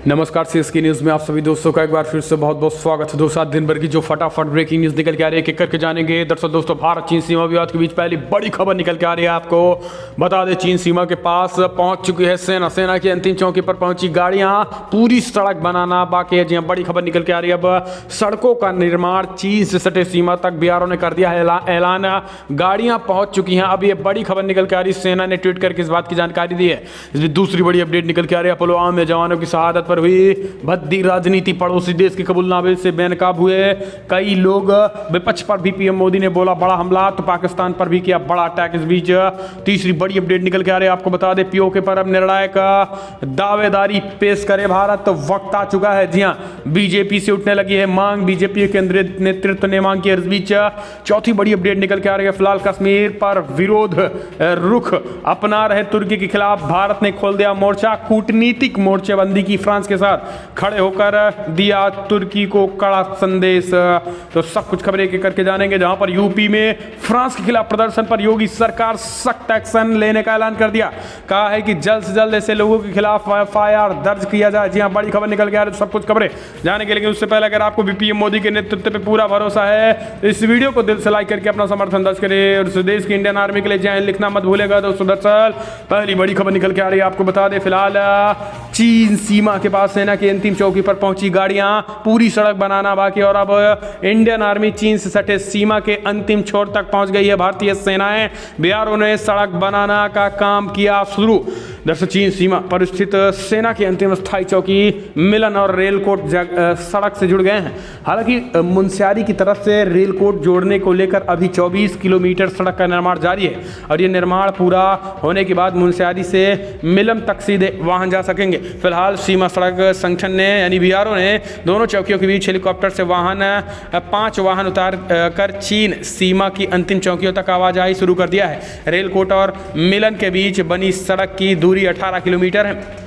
नमस्कार, CSK news में आप सभी दोस्तों का एक बार फिर से बहुत बहुत स्वागत है। दोस्तों, दिन भर की जो फटाफट ब्रेकिंग न्यूज़ निकल के आ रही है, एक करके जानेंगे। दरअसल दोस्तों, भारत चीन सीमा विवाद के बीच पहली बड़ी खबर निकल के आ रही है। आपको बता दें, चीन सीमा के पास पहुंच चुकी है सेना की अंतिम चौकी पर पहुंची गाड़ियां, पूरी सड़क बनाना बाकी है। जी हाँ, बड़ी खबर निकल के आ रही है। अब सड़कों का निर्माण चीन से सटे सीमा तक बीआरओ ने कर दिया है ऐलान, गाड़ियां पहुंच चुकी हैं। अब ये बड़ी खबर निकल के आ रही है, सेना ने ट्वीट करके इस बात की जानकारी दी है। इसमें दूसरी बड़ी अपडेट निकल के आ रही है, पुलवामा में जवानों की शहादत पर हुई भद्दी राजनीति, पड़ोसी देश के कबूलनामे से बेनकाब हुए कई लोग। विपक्ष पर भी पीएम मोदी ने बोला बड़ा हमला, तो पाकिस्तान पर भी किया बड़ा अटैक। इस बीच तीसरी बड़ी अपडेट निकल के आ रही है। आपको बता दें, पीओके पर अब निर्णायक दावेदारी पेश करे भारत, वक्त आ चुका है। जी हाँ, बीजेपी से उठने लगी है मांग, बीजेपी के केंद्रीय नेतृत्व ने मांग की। इस बीच चौथी बड़ी अपडेट निकल के आ रही है। फिलहाल कश्मीर पर विरोध रुख अपना रहे तुर्की के खिलाफ भारत ने खोल दिया मोर्चा, कूटनीतिक मोर्चेबंदी की, फ्रांस के साथ खड़े होकर दिया तुर्की को कड़ा संदेश। तो सब कुछ खबरें एक करके जानेंगे। जहां पर यूपी में फ्रांस के खिलाफ प्रदर्शन पर योगी सरकार सख्त एक्शन लेने का ऐलान कर दिया। कहा है कि जल्द से जल्द ऐसे लोगों के खिलाफ एफआईआर दर्ज किया जाए। जी हां, बड़ी खबर निकल के आ रही है। सब कुछ खबरें जानेंगे, लेकिन उससे पहले अगर आपको भी पीएम मोदी के नेतृत्व पे पूरा भरोसा है तो इस वीडियो को दिल से लाइक करके अपना समर्थन दर्ज करें और इस देश की इंडियन आर्मी के लिए जय हिंद लिखना मत भूलेगा। दोस्तों, दरअसल पहली बड़ी खबर निकल के आ रही है। आपको बता दें, फिलहाल चीन सीमा के पास सेना की अंतिम चौकी पर पहुंची गाड़ियां, पूरी सड़क बनाना बाकी, और अब इंडियन आर्मी चीन से सटे सीमा के अंतिम छोर तक पहुंच गई है। भारतीय सेनाएं बीआरओ ने सड़क बनाना का काम किया शुरू। दरअसल चीन सीमा पर स्थित सेना की अंतिम स्थायी चौकी मिलन और रेलकोट सड़क से जुड़ गए हैं। हालांकि मुनस्यारी की तरफ से रेलकोट जोड़ने को लेकर अभी 24 किलोमीटर सड़क का निर्माण जारी है और ये निर्माण पूरा होने के बाद मुनस्यारी से मिलन तक सीधे वाहन जा सकेंगे। फिलहाल सीमा सड़क संगठन ने यानी बीआरओ ने दोनों चौकियों के बीच हेलीकॉप्टर से 5 वाहन उतार कर चीन सीमा की अंतिम चौकियों तक आवाजाही शुरू कर दिया है। रेलकोट और मिलन के बीच बनी सड़क की दूरी 18 किलोमीटर है।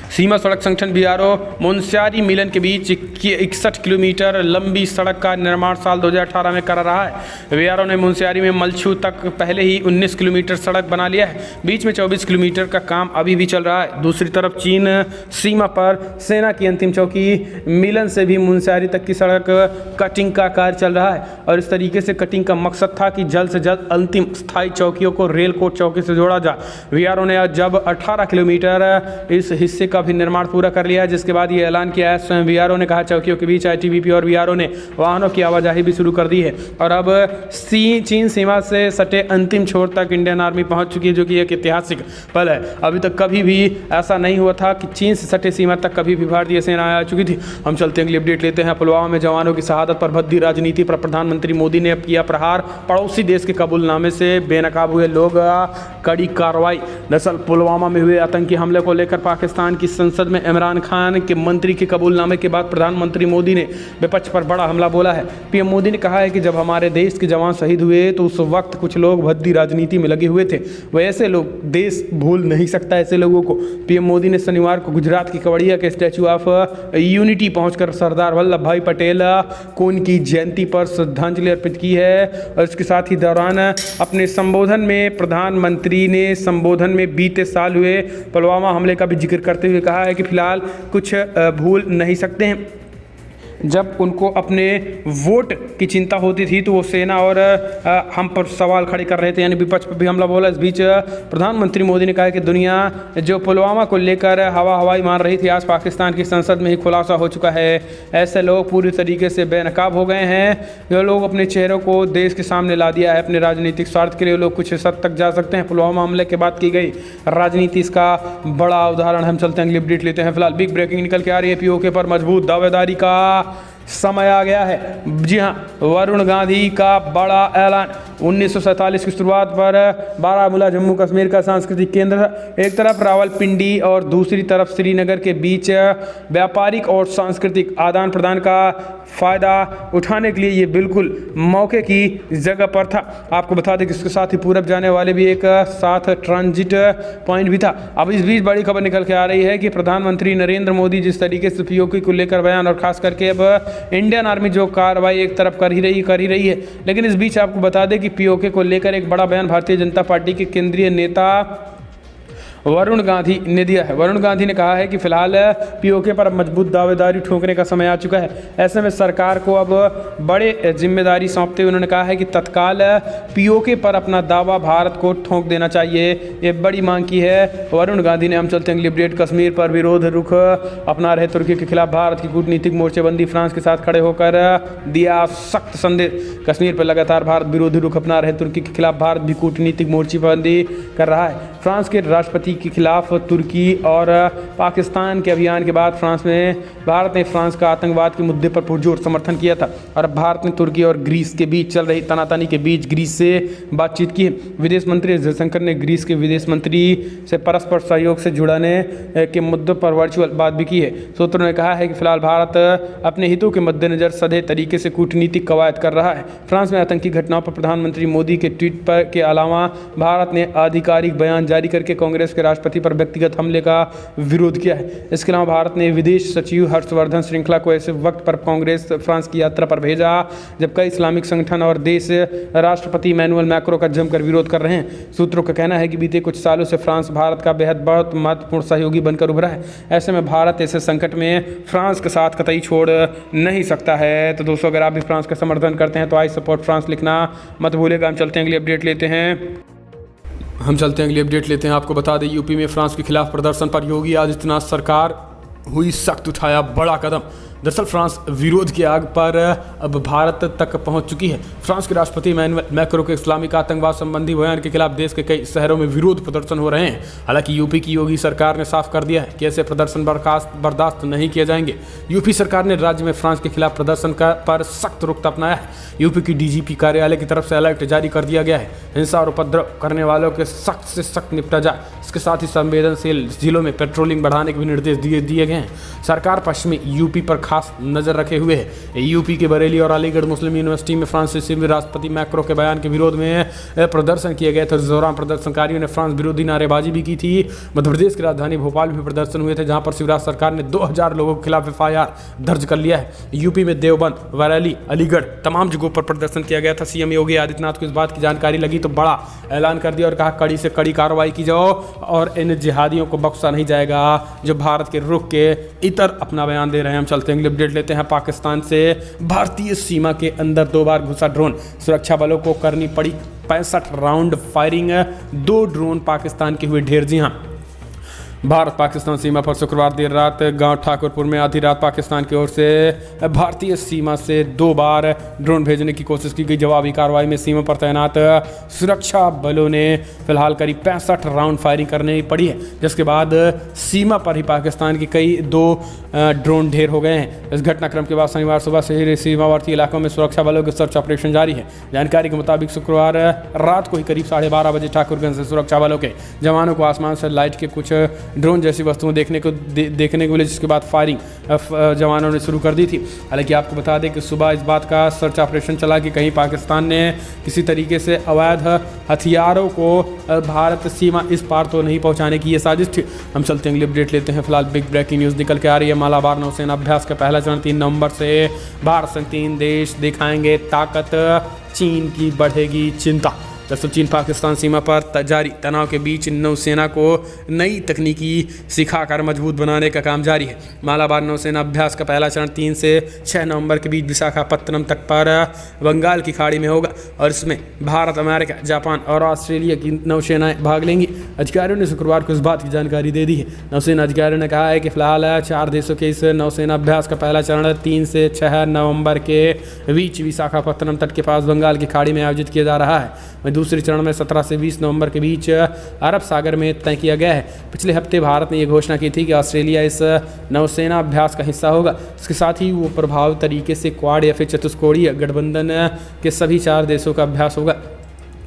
सीमा सड़क संगठन बीआरओ मुनस्यारी मिलन के बीच 61 किलोमीटर लंबी सड़क का निर्माण साल 2018 में कर रहा है। बीआरओ ने मुनस्यारी में मलछू तक पहले ही 19 किलोमीटर सड़क बना लिया है। बीच में 24 किलोमीटर का काम अभी भी चल रहा है। दूसरी तरफ चीन सीमा पर सेना की अंतिम चौकी मिलन से भी मुनस्यारी तक की सड़क कटिंग का कार्य चल रहा है और इस तरीके से कटिंग का मकसद था कि जल्द से जल्द अंतिम स्थायी चौकियों को रेलकोट चौकी से जोड़ा जाए। बीआरओ ने जब 18 किलोमीटर इस हिस्से का भी निर्माण पूरा कर लिया है, जिसके बाद ये ऐलान किया है। स्वयं बीआरओ ने कहा चौकियों के बीच आईटीबीपी और बीआरओ ने वाहनों की आवाजाही भी शुरू कर दी है और अब चीन सीमा से सटे अंतिम छोर तक इंडियन आर्मी पहुंच चुकी है, जो कि एक ऐतिहासिक पल है। अभी तक कभी भी ऐसा नहीं हुआ था कि चीन से सटे सीमा तक कभी भी भारतीय सेना आ चुकी थी। हम चलते हैं, अगली अपडेट लेते हैं। पुलवामा में जवानों की शहादत पर भद्दी राजनीति पर प्रधानमंत्री मोदी ने किया प्रहार, पड़ोसी देश के कबूलनामे से बेनकाब हुए लोग, कड़ी कार्रवाई। दरअसल पुलवामा में हुए आतंकी हमले को लेकर पाकिस्तान की संसद में इमरान खान के मंत्री के कबूलनामे के बाद प्रधानमंत्री मोदी ने विपक्ष पर बड़ा हमला बोला है। पीएम मोदी ने कहा है कि जब हमारे देश के जवान शहीद हुए तो उस वक्त कुछ लोग भद्दी राजनीति में लगे हुए थे। वैसे लोग देश भूल नहीं सकता ऐसे लोगों को। पीएम मोदी ने शनिवार को गुजरात की केवड़िया के स्टैचू ऑफ यूनिटी पहुंचकर सरदार वल्लभ भाई पटेल को उनकी जयंती पर श्रद्धांजलि अर्पित की है और इसके साथ ही दौरान अपने संबोधन में प्रधानमंत्री ने संबोधन में बीते साल हुए पुलवामा हमले का भी जिक्र करते हुए कहा है कि फिलहाल कुछ भूल नहीं सकते हैं। जब उनको अपने वोट की चिंता होती थी तो वो सेना और हम पर सवाल खड़े कर रहे थे, यानी विपक्ष पर भी हमला बोला। इस बीच प्रधानमंत्री मोदी ने कहा कि दुनिया जो पुलवामा को लेकर हवाई मार रही थी, आज पाकिस्तान की संसद में ही खुलासा हो चुका है। ऐसे लोग पूरी तरीके से बेनकाब हो गए हैं। जो लोग अपने चेहरों को देश के सामने ला दिया है अपने राजनीतिक स्वार्थ के लिए, लोग कुछ हद तक जा सकते हैं। पुलवामा हमले के बाद की गई राजनीति इसका बड़ा उदाहरण। हम चलते हैं, अगली अपडेट लेते हैं। फिलहाल बिग ब्रेकिंग निकल के आ रही है। पीओके पर मजबूत दावेदारी का समय आ गया है। जी हां, वरुण गांधी का बड़ा ऐलान। 1947 की शुरुआत पर बारामूला जम्मू कश्मीर का सांस्कृतिक केंद्र, एक तरफ रावलपिंडी और दूसरी तरफ श्रीनगर के बीच व्यापारिक और सांस्कृतिक आदान प्रदान का फ़ायदा उठाने के लिए ये बिल्कुल मौके की जगह पर था। आपको बता दें कि इसके साथ ही पूरब जाने वाले भी एक साथ ट्रांजिट पॉइंट भी था। अब इस बीच बड़ी खबर निकल के आ रही है कि प्रधानमंत्री नरेंद्र मोदी जिस तरीके से पीओके को लेकर बयान और खास करके अब इंडियन आर्मी जो कार्रवाई एक तरफ कर ही रही है, लेकिन इस बीच आपको बता दें कि पीओके को लेकर एक बड़ा बयान भारतीय जनता पार्टी के केंद्रीय नेता वरुण गांधी ने दिया है। वरुण गांधी ने कहा है कि फिलहाल पीओके पर मजबूत दावेदारी ठोकने का समय आ चुका है। ऐसे में सरकार को अब बड़े जिम्मेदारी सौंपते हुए उन्होंने कहा है कि तत्काल पीओके पर अपना दावा भारत को ठोक देना चाहिए। ये बड़ी मांग की है वरुण गांधी ने। हम चलते हैं अगली अपडेट। कश्मीर पर विरोध रुख अपना रहे तुर्की के खिलाफ भारत की कूटनीतिक मोर्चेबंदी। फ्रांस के साथ खड़े होकर दिया सख्त संदेश। कश्मीर पर लगातार भारत विरोधी रुख अपना रहे तुर्की के खिलाफ भारत भी कूटनीतिक मोर्चेबंदी कर रहा है। फ्रांस के राष्ट्रपति के खिलाफ तुर्की और पाकिस्तान के अभियान के बाद भारत ने फ्रांस का आतंकवाद के मुद्दे पर पुरजोर समर्थन किया था और अब भारत ने तुर्की और ग्रीस के बीच चल रही तनातनी के बीच ग्रीस से बातचीत की है। विदेश मंत्री जयशंकर ने ग्रीस के विदेश मंत्री से परस्पर सहयोग से जुड़ने के मुद्दों पर वर्चुअल बात भी की है। सूत्रों ने कहा है कि फिलहाल भारत अपने हितों के मद्देनजर सधे तरीके से कूटनीतिक कवायद कर रहा है। फ्रांस में आतंकी घटनाओं पर प्रधानमंत्री मोदी के ट्वीट पर के अलावा भारत ने आधिकारिक बयान जारी करके कांग्रेस के राष्ट्रपति पर व्यक्तिगत हमले का विरोध किया है। इसके अलावा भारत ने विदेश सचिव हर्षवर्धन श्रृंखला को ऐसे वक्त पर कांग्रेस फ्रांस की यात्रा पर भेजा जब कई इस्लामिक संगठन और देश राष्ट्रपति इमैनुअल मैक्रों का जमकर विरोध कर रहे हैं। सूत्रों का कहना है कि बीते कुछ सालों से फ्रांस भारत का बहुत महत्वपूर्ण सहयोगी बनकर उभरा है। ऐसे में भारत ऐसे संकट में फ्रांस के साथ कतई छोड़ नहीं सकता है। तो दोस्तों, अगर आप भी फ्रांस का समर्थन करते हैं तो आई सपोर्ट फ्रांस लिखना मत भूलिएगा। हम चलते हैं अगली अपडेट लेते हैं। आपको बता दें, यूपी में फ्रांस के खिलाफ प्रदर्शन पर योगी आदित्यनाथ सरकार हुई सख्त, उठाया बड़ा कदम। दरअसल फ्रांस विरोध की आग पर अब भारत तक पहुंच चुकी है। फ्रांस के राष्ट्रपति इमैनुअल मैक्रों के इस्लामिक आतंकवाद संबंधी बयान के खिलाफ देश के कई शहरों में विरोध प्रदर्शन हो रहे हैं। हालांकि यूपी की योगी सरकार ने साफ कर दिया है कि ऐसे प्रदर्शन बर्दाश्त नहीं किए जाएंगे। यूपी सरकार ने राज्य में फ्रांस के खिलाफ प्रदर्शन पर सख्त रुख अपनाया है। यूपी की डीजीपी कार्यालय की तरफ से अलर्ट जारी कर दिया गया है। हिंसा और उपद्रव करने वालों के सख्त से सख्त निपटा जाए। इसके साथ ही संवेदनशील जिलों में पेट्रोलिंग बढ़ाने के भी निर्देश दिए गए हैं। सरकार पश्चिमी यूपी पर खास नजर रखे हुए है। यूपी के बरेली और अलीगढ़ मुस्लिम यूनिवर्सिटी में फ्रांसीसी राष्ट्रपति मैक्रो के बयान के विरोध में प्रदर्शन किए गए थे। इस दौरान प्रदर्शनकारियों ने फ्रांस विरोधी नारेबाजी भी की थी। मध्य प्रदेश की राजधानी भोपाल में प्रदर्शन हुए थे, जहां पर शिवराज सरकार ने 2000 लोगों के खिलाफ FIR दर्ज कर लिया है। यूपी में देवबंद, बरेली, अलीगढ़ तमाम जगहों पर प्रदर्शन किया गया था। सीएम योगी आदित्यनाथ को इस बात की जानकारी लगी तो बड़ा ऐलान कर दिया और कहा कड़ी से कड़ी कार्रवाई की जाओ और इन जिहादियों को बख्शा नहीं जाएगा जो भारत के रुख के इतर अपना बयान दे रहे हैं। हम चलते हैं अपडेट लेते हैं। पाकिस्तान से भारतीय सीमा के अंदर 2 बार घुसा ड्रोन, सुरक्षा बलों को करनी पड़ी 65 राउंड फायरिंग। 2 ड्रोन पाकिस्तान के हुए ढेर। जी हाँ, भारत पाकिस्तान सीमा पर शुक्रवार देर रात गांव ठाकुरपुर में आधी रात पाकिस्तान की ओर से भारतीय सीमा से 2 बार ड्रोन भेजने की कोशिश की गई। जवाबी कार्रवाई में सीमा पर तैनात सुरक्षा बलों ने फिलहाल करीब 65 राउंड फायरिंग करनी पड़ी है, जिसके बाद सीमा पर ही पाकिस्तान की कई 2 ड्रोन ढेर हो गए हैं। इस घटनाक्रम के बाद शनिवार सुबह से ही सीमावर्ती इलाकों में सुरक्षा बलों के सर्च ऑपरेशन जारी है। जानकारी के मुताबिक शुक्रवार रात को ही करीब 12:30 बजे ठाकुरगंज से सुरक्षा बलों के जवानों को आसमान से लाइट के कुछ ड्रोन जैसी वस्तुएं देखने को मिली, जिसके बाद फायरिंग जवानों ने शुरू कर दी थी। हालांकि आपको बता दें कि सुबह इस बात का सर्च ऑपरेशन चला कि कहीं पाकिस्तान ने किसी तरीके से अवैध हथियारों को भारत सीमा इस पार तो नहीं पहुंचाने की ये साजिश थी। हम चलते हैं अगली अपडेट लेते हैं। फिलहाल बिग ब्रेकिंग न्यूज़ निकल के आ रही है। मालाबार नौसेना अभ्यास का पहला चरण 3 नवंबर से भारत संग 3 देश दिखाएंगे ताकत, चीन की बढ़ेगी चिंता। दरअसल चीन पाकिस्तान सीमा पर जारी तनाव के बीच नौसेना को नई तकनीकी सिखाकर मजबूत बनाने का काम जारी है। मालाबार नौसेना अभ्यास का पहला चरण 3 से 6 नवंबर के बीच विशाखापत्तनम तट पर बंगाल की खाड़ी में होगा और इसमें भारत, अमेरिका, जापान और ऑस्ट्रेलिया की नौसेनाएं भाग लेंगी। अधिकारियों ने शुक्रवार को इस बात की जानकारी दे दी है। नौसेना अधिकारियों ने कहा है कि फिलहाल 4 देशों के इस नौसेना अभ्यास का पहला चरण 3 से 6 नवंबर के बीच विशाखापत्तनम तट के पास बंगाल की खाड़ी में आयोजित किया जा रहा है। दूसरे चरण में 17 से 20 नवंबर के बीच अरब सागर में तय किया गया है। पिछले हफ्ते भारत ने यह घोषणा की थी कि ऑस्ट्रेलिया इस नौसेना अभ्यास का हिस्सा होगा। इसके साथ ही वो प्रभावी तरीके से क्वाड या फिर चतुष्कोणीय गठबंधन के सभी 4 देशों का अभ्यास होगा।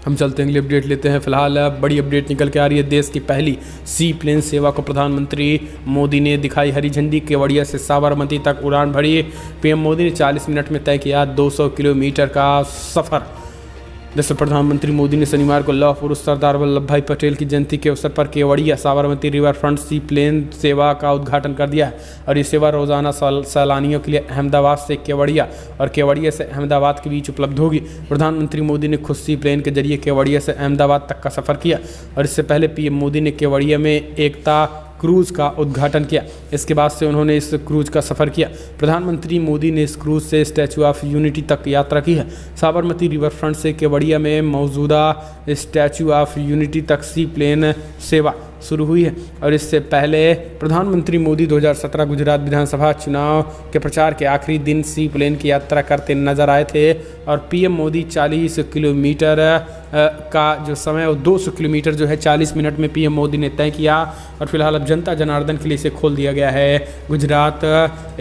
हम चलते हैं अगली अपडेट लेते हैं। फिलहाल बड़ी अपडेट निकल के आ रही है। देश की पहली सी प्लेन सेवा को प्रधानमंत्री मोदी ने दिखाई हरी झंडी। केवड़िया से साबरमती तक उड़ान भरी। पीएम मोदी ने 40 मिनट में तय किया 200 किलोमीटर का सफ़र। दरअसल प्रधानमंत्री मोदी ने शनिवार को लौह पुरुष सरदार वल्लभ भाई पटेल की जयंती के अवसर पर केवड़िया साबरमती रिवर फ्रंट सी प्लेन सेवा का उद्घाटन कर दिया है और ये सेवा रोजाना सैलानियों के लिए अहमदाबाद से केवड़िया और केवड़िया से अहमदाबाद के बीच उपलब्ध होगी। प्रधानमंत्री मोदी ने खुद सी प्लेन के जरिए केवड़िया से अहमदाबाद तक का सफर किया और इससे पहले पीएम मोदी ने केवड़िया में एकता क्रूज़ का उद्घाटन किया। इसके बाद से उन्होंने इस क्रूज़ का सफ़र किया। प्रधानमंत्री मोदी ने इस क्रूज़ से स्टैचू ऑफ यूनिटी तक यात्रा की है। साबरमती रिवर फ्रंट से केवड़िया में मौजूदा स्टैचू ऑफ यूनिटी तक सी प्लेन सेवा शुरू हुई है और इससे पहले प्रधानमंत्री मोदी 2017 गुजरात विधानसभा चुनाव के प्रचार के आखिरी दिन सी प्लेन की यात्रा करते नजर आए थे और पीएम मोदी 40 किलोमीटर का जो समय और 200 किलोमीटर जो है 40 मिनट में पीएम मोदी ने तय किया और फिलहाल अब जनता जनार्दन के लिए इसे खोल दिया गया है। गुजरात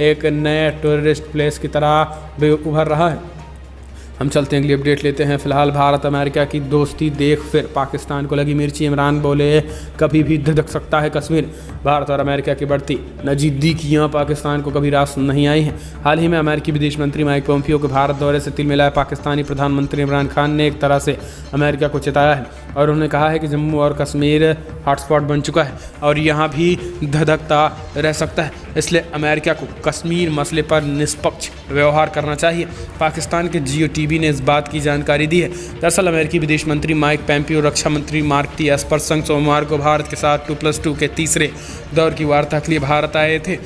एक नए टूरिस्ट प्लेस की तरह उभर रहा है। हम चलते हैं, अगली अपडेट लेते हैं। फिलहाल भारत अमेरिका की दोस्ती देख फिर पाकिस्तान को लगी मिर्ची। इमरान बोले कभी भी धधक सकता है कश्मीर। भारत और अमेरिका की बढ़ती नज़दीकियां पाकिस्तान को कभी रास नहीं आई हैं। हाल ही में अमेरिकी विदेश मंत्री माइक पोम्पियो के भारत दौरे से तिल मिलाए पाकिस्तानी प्रधानमंत्री इमरान खान ने एक तरह से अमेरिका को चिताया है और उन्होंने कहा है कि जम्मू और कश्मीर हॉटस्पॉट बन चुका है और यहाँ भी धधकता रह सकता है, इसलिए अमेरिका को कश्मीर मसले पर निष्पक्ष व्यवहार करना चाहिए। पाकिस्तान के जियो टीवी ने इस बात की जानकारी दी है। दरअसल अमेरिकी विदेश मंत्री माइक पोम्पियो रक्षा मंत्री मार्क टी एस्पर संग सोमवार को भारत के साथ 2+2 के तीसरे दौर की वार्ता के लिए भारत आए थे,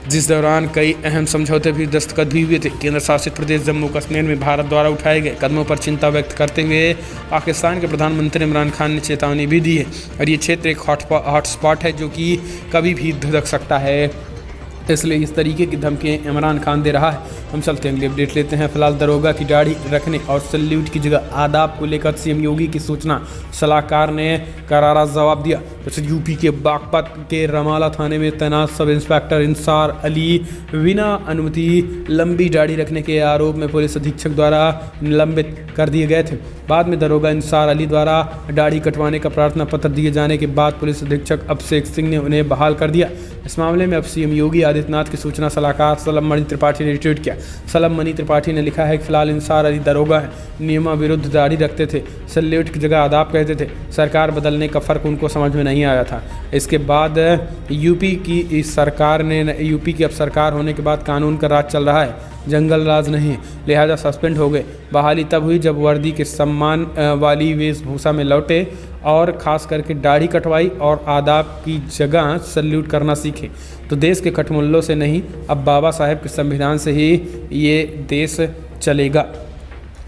जिस दौरान कई अहम समझौते भी दस्तखत भी हुए थे। केंद्र शासित प्रदेश जम्मू कश्मीर में भारत द्वारा उठाए गए कदमों पर चिंता व्यक्त करते हुए पाकिस्तान के प्रधानमंत्री इमरान खान ने चेतावनी भी दी है और ये क्षेत्र एक हॉटस्पॉट है जो कि कभी भी धधक सकता है, इसलिए इस तरीके की धमकियाँ इमरान खान दे रहा है। हम चलते हैं, अगली अपडेट लेते हैं। फिलहाल दरोगा की दाढ़ी रखने और सैल्यूट की जगह आदाब को लेकर सीएम योगी की सूचना सलाहकार ने करारा जवाब दिया। जैसे यूपी के बागपत के रमाला थाने में तैनात सब इंस्पेक्टर इंसार अली बिना अनुमति लंबी दाढ़ी रखने के आरोप में पुलिस अधीक्षक द्वारा निलंबित कर दिए गए थे। बाद में दरोगा इंसार अली द्वारा दाढ़ी कटवाने का प्रार्थना पत्र दिए जाने के बाद पुलिस अधीक्षक अभिषेक सिंह ने उन्हें बहाल कर दिया। इस मामले में अब सीएम योगी आदित्यनाथ की सूचना सलाहकार सलम मणि त्रिपाठी ने ट्वीट किया। सलम मणि त्रिपाठी ने लिखा है कि फिलहाल इंसार अली दरोगा है, नियमा विरुद्ध दाढ़ी रखते थे, सैल्यूट की जगह आदाब कहते थे, सरकार बदलने का फ़र्क उनको समझ में नहीं आया था। इसके बाद यूपी की अब सरकार होने के बाद कानून का राज चल रहा है, जंगल राज नहीं, लिहाजा सस्पेंड हो गए। बहाली तब हुई जब वर्दी के सम्मान वाली वेशभूषा में लौटे और ख़ास करके दाढ़ी कटवाई और आदाब की जगह सैल्यूट करना सीखे। तो देश के खटमुल्लों से नहीं, अब बाबा साहेब के संविधान से ही ये देश चलेगा।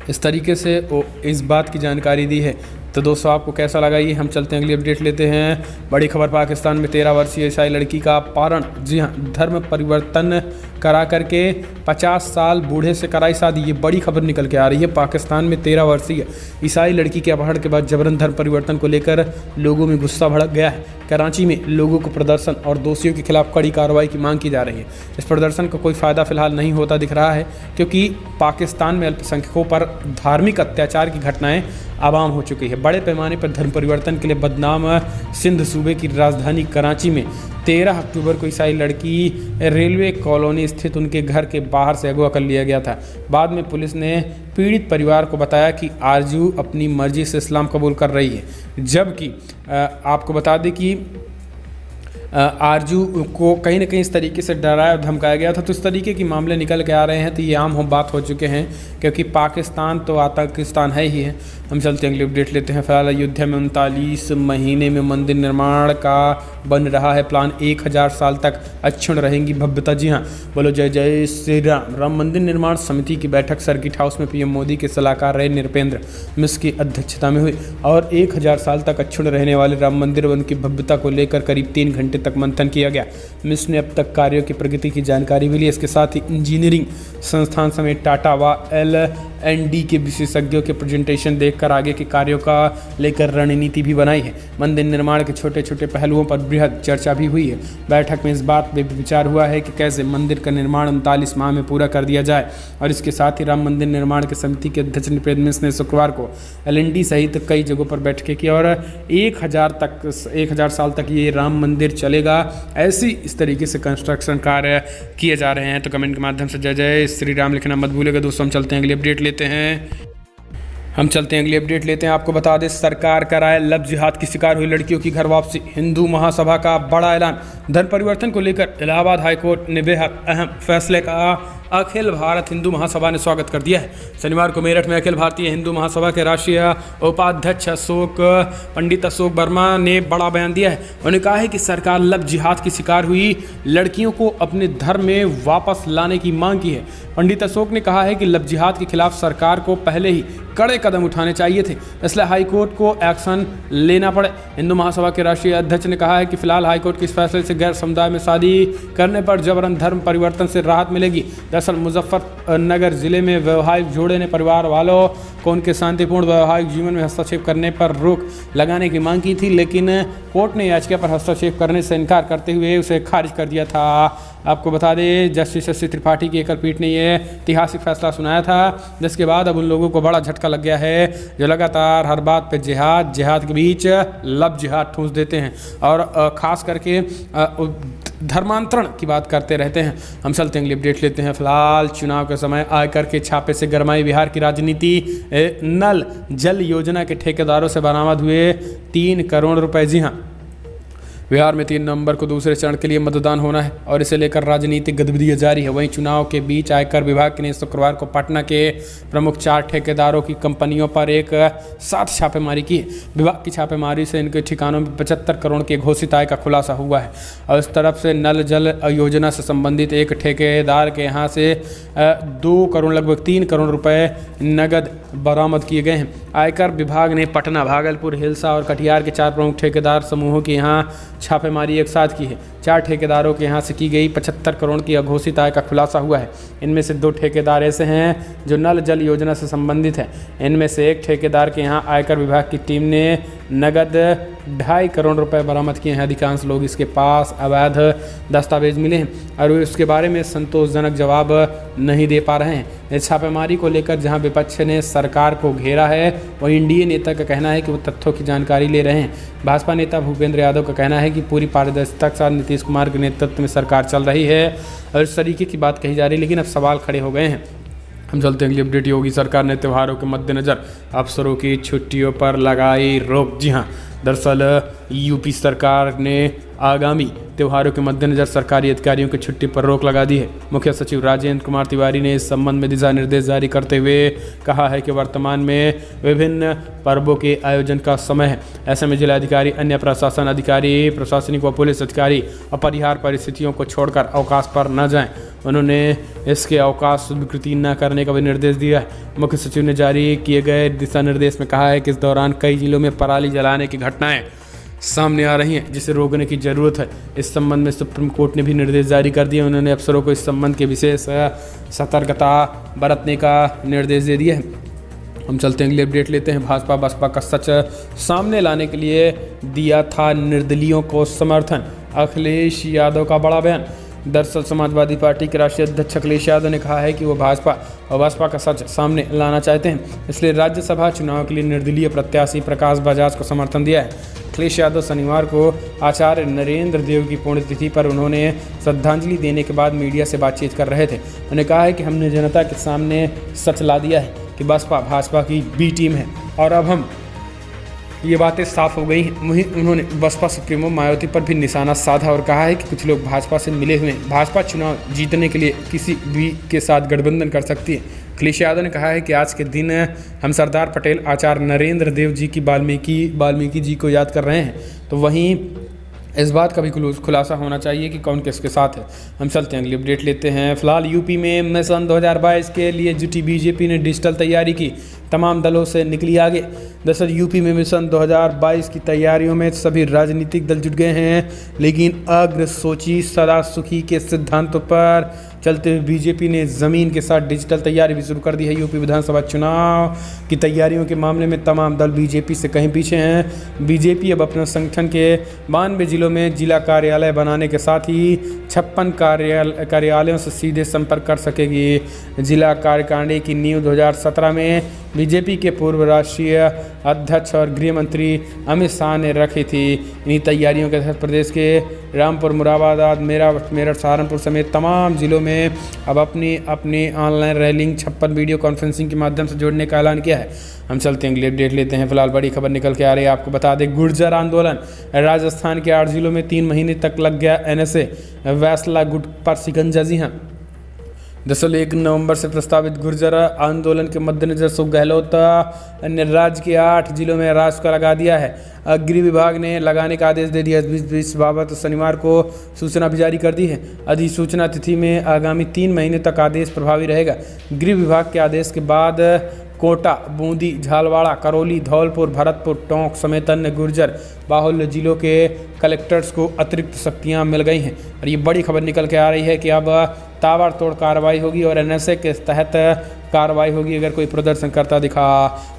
इस तरीके से इस बात की जानकारी दी है। तो दोस्तों आपको कैसा लगा ये, हम चलते हैं, अगली अपडेट लेते हैं। बड़ी खबर, पाकिस्तान में 13 वर्षीय ईसाई लड़की का अपहरण। जी हाँ, धर्म परिवर्तन करा करके 50 साल बूढ़े से कराई शादी। ये बड़ी खबर निकल के आ रही है। पाकिस्तान में 13 वर्षीय ईसाई लड़की के अपहरण के बाद जबरन धर्म परिवर्तन को लेकर लोगों में गुस्सा भड़क गया है। कराची में लोगों को प्रदर्शन और दोषियों के खिलाफ कड़ी कार्रवाई की मांग की जा रही है। इस प्रदर्शन का कोई फ़ायदा फिलहाल नहीं होता दिख रहा है, क्योंकि पाकिस्तान में अल्पसंख्यकों पर धार्मिक अत्याचार की घटनाएं आवाम हो चुकी है। बड़े पैमाने पर धर्म परिवर्तन के लिए बदनाम सिंध सूबे की राजधानी कराची में 13 अक्टूबर को ईसाई लड़की रेलवे कॉलोनी स्थित उनके घर के बाहर से अगवा कर लिया गया था। बाद में पुलिस ने पीड़ित परिवार को बताया कि आरजू अपनी मर्जी से इस्लाम कबूल कर रही है, जबकि आपको बता दें कि आरजू को कहीं ना कहीं इस तरीके से डराया और धमकाया गया था। तो इस तरीके के मामले निकल के आ रहे हैं, तो ये आम बात हो चुके हैं, क्योंकि पाकिस्तान तो आतंकिस्तान है ही है। हम चलते हैं, अगली अपडेट लेते हैं। फिलहाल अयोध्या में 39 महीने में मंदिर निर्माण का बन रहा है प्लान। 1000 साल तक अक्षुण रहेंगी भव्यता। जी हाँ, बोलो जय जय श्री राम। राम मंदिर निर्माण समिति की बैठक सर्किट हाउस में पीएम मोदी के सलाहकार रहे नृपेंद्र मिश्र की अध्यक्षता में हुई और 1000 साल तक अक्षुण रहने वाले राम मंदिर वन की भव्यता को लेकर करीब 3 घंटे तक मंथन किया गया। मिश्र ने अब तक कार्यों की प्रगति की जानकारी भी ली। इसके साथ ही इंजीनियरिंग संस्थान समेत टाटा व L&D के विशेषज्ञों के प्रेजेंटेशन देखकर आगे के कार्यों का लेकर रणनीति भी बनाई है। मंदिर निर्माण के छोटे छोटे पहलुओं पर बृहद चर्चा भी हुई है। बैठक में इस बात पर विचार हुआ है कि कैसे मंदिर का निर्माण 39 माह में पूरा कर दिया जाए। और इसके साथ ही राम मंदिर निर्माण की समिति के अध्यक्ष नृपेंद्र मिश्र ने शुक्रवार को L&D सहित कई जगहों पर बैठकें की और 1000 साल तक ये राम मंदिर चलेगा, ऐसी इस तरीके से कंस्ट्रक्शन कार्य किए जा रहे हैं। तो कमेंट के माध्यम से जय जय श्री राम लिखना मत भूलिएगा दोस्तों। हम चलते हैं, अगली अपडेट लेते हैं। हम चलते हैं अगली अपडेट लेते हैं। आपको बता दें, सरकार कराए लव जिहाद की शिकार हुई लड़कियों की घर वापसी, हिंदू महासभा का बड़ा ऐलान। धर्म परिवर्तन को लेकर इलाहाबाद हाईकोर्ट ने बेहद अहम फैसले का अखिल भारत हिंदू महासभा ने स्वागत कर दिया है। शनिवार को मेरठ में अखिल भारतीय हिंदू महासभा के राष्ट्रीय उपाध्यक्ष पंडित अशोक वर्मा ने बड़ा बयान दिया है। उन्होंने कहा है कि सरकार लव जिहाद की शिकार हुई लड़कियों को अपने धर्म में वापस लाने की मांग की है। पंडित अशोक ने कहा है कि लव जिहाद के खिलाफ सरकार को पहले ही कड़े कदम उठाने चाहिए थे, इसलिए हाईकोर्ट को एक्शन लेना पड़े। हिंदू महासभा के राष्ट्रीय अध्यक्ष ने कहा है कि फिलहाल हाईकोर्ट के इस फैसले से गैर समुदाय में शादी करने पर जबरन धर्म परिवर्तन से राहत मिलेगी। दरअसल मुजफ्फरनगर जिले में वैवाहिक जोड़े ने परिवार वालों को उनके शांतिपूर्ण वैवाहिक जीवन में हस्तक्षेप करने पर रोक लगाने की मांग की थी, लेकिन कोर्ट ने याचिका पर हस्तक्षेप करने से इनकार करते हुए उसे खारिज कर दिया था। आपको बता दें, जस्टिस शशि त्रिपाठी की एकल पीठ ने यह ऐतिहासिक फैसला सुनाया था, जिसके बाद अब उन लोगों को बड़ा झटका लग गया है जो लगातार हर बात पे जिहाद के बीच लव जिहाद ठूंस देते हैं और ख़ास करके धर्मांतरण की बात करते रहते हैं। हम चलते हैं अगली अपडेट लेते हैं। फिलहाल चुनाव के समय आयकर के छापे से गरमाई बिहार की राजनीति। नल जल योजना के ठेकेदारों से बरामद हुए 3 करोड़ रुपए। जी हाँ, बिहार में 3 नवंबर को दूसरे चरण के लिए मतदान होना है और इसे लेकर राजनीतिक गतिविधियां जारी है। वहीं चुनाव के बीच आयकर विभाग ने शुक्रवार को पटना के प्रमुख 4 ठेकेदारों की कंपनियों पर एक साथ छापेमारी की है। विभाग की छापेमारी से इनके ठिकानों में 75 करोड़ की घोषित आय का खुलासा हुआ है और इस तरफ से नल जल योजना से संबंधित एक ठेकेदार के यहाँ से 2 करोड़ लगभग 3 करोड़ रुपए नगद बरामद किए गए हैं। आयकर विभाग ने पटना, भागलपुर, हिलसा और कटिहार के 4 प्रमुख ठेकेदार समूहों के यहाँ छापेमारी एक साथ की है। 4 ठेकेदारों के यहाँ से की गई 75 करोड़ की अघोषित आय का खुलासा हुआ है। इनमें से 2 ठेकेदार ऐसे हैं जो नल जल योजना से संबंधित हैं। इनमें से एक ठेकेदार के यहाँ आयकर विभाग की टीम ने नगद 2.5 करोड़ रुपए बरामद किए हैं। अधिकांश लोग इसके पास अवैध दस्तावेज मिले हैं और वे उसके बारे में संतोषजनक जवाब नहीं दे पा रहे हैं। इस छापेमारी को लेकर जहां विपक्ष ने सरकार को घेरा है, वहीं एनडीए नेता का कहना है कि वो तथ्यों की जानकारी ले रहे हैं। भाजपा नेता भूपेंद्र यादव का कहना है कि पूरी पारदर्शिता के साथ नीतीश कुमार के नेतृत्व में सरकार चल रही है और इस तरीके की बात कही जा रही है, लेकिन अब सवाल खड़े हो गए हैं। हम चलते हैं अगली अपडेट। योगी सरकार ने त्योहारों के मद्देनजर अफसरों की छुट्टियों पर लगाई रोक। जी हाँ, दरअसल यूपी सरकार ने आगामी त्योहारों के मद्देनजर सरकारी अधिकारियों की छुट्टी पर रोक लगा दी है। मुख्य सचिव राजेंद्र कुमार तिवारी ने इस संबंध में दिशा निर्देश जारी करते हुए कहा है कि वर्तमान में विभिन्न पर्वों के आयोजन का समय है। ऐसे में जिलाधिकारी, अन्य प्रशासन अधिकारी, प्रशासनिक व पुलिस अधिकारी अपरिहार्य परिस्थितियों को छोड़कर अवकाश पर न जाएं। उन्होंने इसके अवकाश स्वीकृति न करने का भी निर्देश दिया है। मुख्य सचिव ने जारी किए गए दिशा निर्देश में कहा है कि इस दौरान कई जिलों में पराली जलाने की घटनाएं सामने आ रही हैं, जिसे रोकने की जरूरत है। इस संबंध में सुप्रीम कोर्ट ने भी निर्देश जारी कर दिए। उन्होंने अफसरों को इस संबंध के विशेष सतर्कता बरतने का निर्देश दे दिया है। हम चलते हैं अगली अपडेट लेते हैं। भाजपा बसपा का सच सामने लाने के लिए दिया था निर्दलीयों को समर्थन, अखिलेश यादव का बड़ा बयान। दरअसल समाजवादी पार्टी के राष्ट्रीय अध्यक्ष अखिलेश यादव ने कहा है कि वो भाजपा और बसपा का सच सामने लाना चाहते हैं, इसलिए राज्यसभा चुनाव के लिए निर्दलीय प्रत्याशी प्रकाश बजाज को समर्थन दिया है। अखिलेश यादव शनिवार को आचार्य नरेंद्र देव की पुण्यतिथि पर उन्होंने श्रद्धांजलि देने के बाद मीडिया से बातचीत कर रहे थे। उन्होंने कहा है कि हमने जनता के सामने सच ला दिया है कि बसपा भाजपा की बी टीम है और अब हम ये बातें साफ हो गई हैं। वहीं उन्होंने बसपा सुप्रीमो मायावती पर भी निशाना साधा और कहा है कि कुछ लोग भाजपा से मिले हुए हैं। भाजपा चुनाव जीतने के लिए किसी भी के साथ गठबंधन कर सकती है। अखिलेश यादव ने कहा है कि आज के दिन हम सरदार पटेल, आचार्य नरेंद्र देव जी की वाल्मीकि जी को याद कर रहे हैं, तो वहीं इस बात का भी खुलासा होना चाहिए कि कौन किसके साथ है। हम चलते हैं अगली अपडेट लेते हैं। फिलहाल यूपी में मिशन 2022 के लिए जुटी बीजेपी ने डिजिटल तैयारी की, तमाम दलों से निकली आगे। दरअसल यूपी में मिशन 2022 की तैयारियों में सभी राजनीतिक दल जुट गए हैं, लेकिन अग्र सोची सदा सुखी के सिद्धांतों पर चलते हुए बीजेपी ने ज़मीन के साथ डिजिटल तैयारी भी शुरू कर दी है। यूपी विधानसभा चुनाव की तैयारियों के मामले में तमाम दल बीजेपी से कहीं पीछे हैं। बीजेपी अब अपने संगठन के 92 जिलों में जिला कार्यालय बनाने के साथ ही 56 कार्यालयों से सीधे संपर्क कर सकेगी। जिला कार्यकारिणी की नींव 2017 में बीजेपी के पूर्व राष्ट्रीय अध्यक्ष और गृह मंत्री अमित शाह ने रखी थी। इन्हीं तैयारियों के तहत प्रदेश के रामपुर, मुरादाबाद, मेरठ, सहारनपुर समेत तमाम जिलों में अब अपनी ऑनलाइन रैलिंग 56 वीडियो कॉन्फ्रेंसिंग के माध्यम से जोड़ने का ऐलान किया है। हम चलते हैं अगली अपडेट लेते हैं। फिलहाल बड़ी खबर निकल के आ रही है, आपको बता दें गुर्जर आंदोलन। राजस्थान के 8 जिलों में 3 महीने तक लग गया NSA फैसला गुट पर शिकंजा। जी हाँ, दरअसल 1 नवंबर से प्रस्तावित गुर्जर आंदोलन के मद्देनजर अशोक गहलोत ने राज्य के 8 जिलों में रास्ता लगा दिया है। गृह विभाग ने लगाने का आदेश दे दिया। इस बाबत शनिवार को सूचना भी जारी कर दी है। अधिसूचना तिथि में आगामी 3 महीने तक आदेश प्रभावी रहेगा। गृह विभाग के आदेश के बाद कोटा, बूंदी, झालवाड़ा, करौली, धौलपुर, भरतपुर, टोंक समेत अन्य गुर्जर बाहुल्य जिलों के कलेक्टर्स को अतिरिक्त शक्तियां मिल गई हैं। और ये बड़ी खबर निकल के आ रही है कि अब ताबड़तोड़ कार्रवाई होगी और NSA के तहत कार्रवाई होगी अगर कोई प्रदर्शन करता दिखा।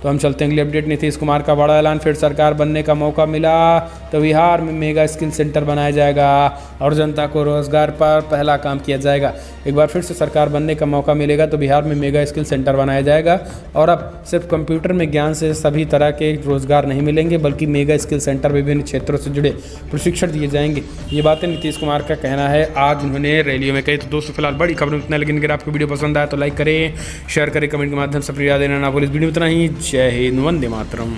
तो हम चलते हैं अगली अपडेट। नीतीश कुमार का बड़ा ऐलान, फिर सरकार बनने का मौका मिला तो बिहार में मेगा स्किल सेंटर बनाया जाएगा और जनता को रोजगार पर पहला काम किया जाएगा। एक बार फिर से सरकार बनने का मौका मिलेगा तो बिहार में मेगा स्किल सेंटर बनाया जाएगा और अब सिर्फ कंप्यूटर में ज्ञान से सभी तरह के रोजगार नहीं मिलेंगे बल्कि मेगा स्किल सेंटर विभिन्न क्षेत्रों से जुड़े प्रशिक्षण दिए जाएंगे। ये बातें नीतीश कुमार का कहना है, आज उन्होंने रैलियों में कही। तो दोस्तों फिलहाल बड़ी खबर इतना, लेकिन अगर आपको वीडियो पसंद आया तो लाइक करें, शेयर करें, कमेंट के माध्यम से प्रिया देना ना भूलें। इस वीडियो में इतना ही। जय हिंद, वंदे मातरम।